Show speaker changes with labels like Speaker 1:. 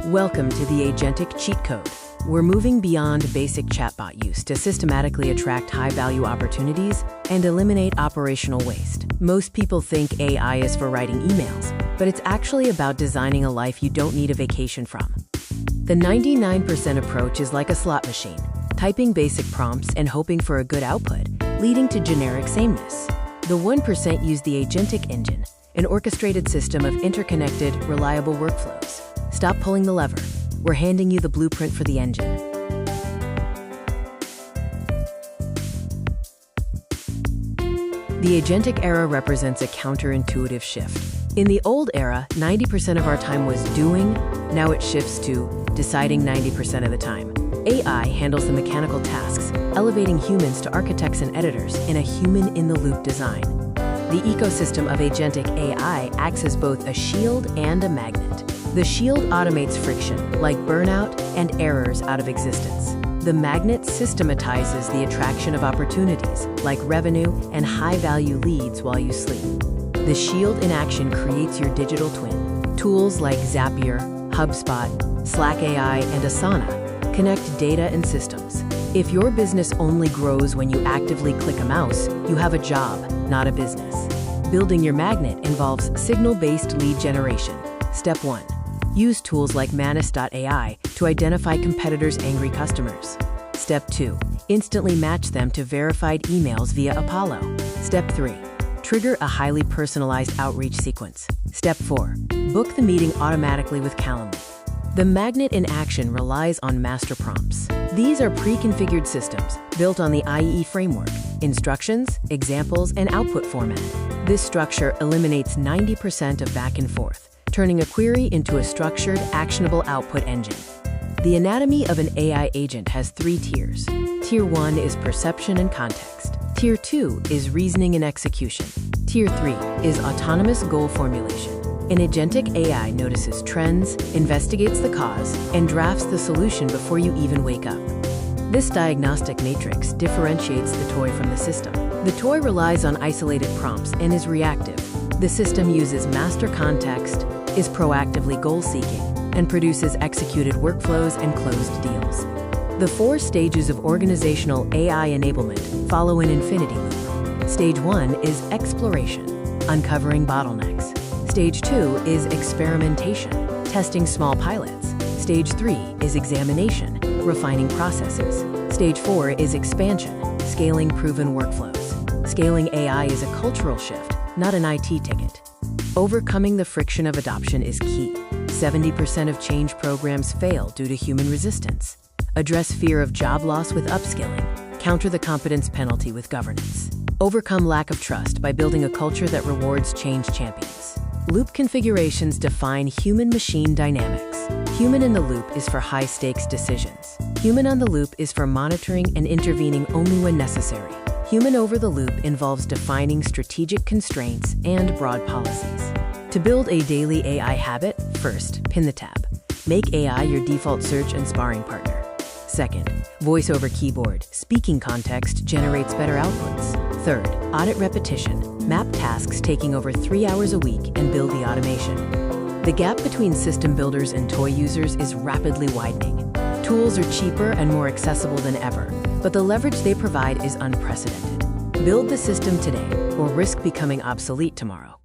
Speaker 1: Welcome to the agentic cheat code. We're moving beyond basic chatbot use to systematically attract high-value opportunities and eliminate operational waste. Most people think AI is for writing emails, but it's actually about designing a life you don't need a vacation from. The 99% approach is like a slot machine, typing basic prompts and hoping for a good output, leading to generic sameness. The 1% use the agentic engine, an orchestrated system of interconnected, reliable workflows. Stop pulling the lever. We're handing you the blueprint for the engine. The agentic era represents a counterintuitive shift. In the old era, 90% of our time was doing. Now it shifts to deciding 90% of the time. AI handles the mechanical tasks, elevating humans to architects and editors in a human-in-the-loop design. The ecosystem of agentic AI acts as both a shield and a magnet. The shield automates friction, like burnout and errors, out of existence. The magnet systematizes the attraction of opportunities, like revenue and high-value leads while you sleep. The shield in action creates your digital twin. Tools like Zapier, HubSpot, Slack AI, and Asana connect data and systems. If your business only grows when you actively click a mouse, you have a job, not a business. Building your magnet involves signal-based lead generation. Step 1. Use tools like Manus.ai to identify competitors' angry customers. Step 2. Instantly match them to verified emails via Apollo. Step 3. Trigger a highly personalized outreach sequence. Step 4. Book the meeting automatically with Calendly. The magnet in action relies on master prompts. These are pre-configured systems built on the IE framework, instructions, examples, and output format. This structure eliminates 90% of back and forth, turning a query into a structured, actionable output engine. The anatomy of an AI agent has 3 tiers. Tier 1 is perception and context. Tier 2 is reasoning and execution. Tier 3 is autonomous goal formulation. An agentic AI notices trends, investigates the cause, and drafts the solution before you even wake up. This diagnostic matrix differentiates the toy from the system. The toy relies on isolated prompts and is reactive. The system uses master context, is proactively goal-seeking, and produces executed workflows and closed deals. The 4 stages of organizational AI enablement follow an infinity loop. Stage 1 is exploration, uncovering bottlenecks. Stage 2 is experimentation, testing small pilots. Stage 3 is examination, refining processes. Stage 4 is expansion, scaling proven workflows. Scaling AI is a cultural shift, not an IT ticket. Overcoming the friction of adoption is key. 70% of change programs fail due to human resistance. Address fear of job loss with upskilling. Counter the competence penalty with governance. Overcome lack of trust by building a culture that rewards change champions. Loop configurations define human-machine dynamics. Human in the loop is for high-stakes decisions. Human on the loop is for monitoring and intervening only when necessary. Human over the loop involves defining strategic constraints and broad policies. To build a daily AI habit, first, pin the tab. Make AI your default search and sparring partner. Second, voice over keyboard. Speaking context generates better outputs. Third, audit repetition. Map tasks taking over 3 hours a week and build the automation. The gap between system builders and toy users is rapidly widening. Tools are cheaper and more accessible than ever, but the leverage they provide is unprecedented. Build the system today or risk becoming obsolete tomorrow.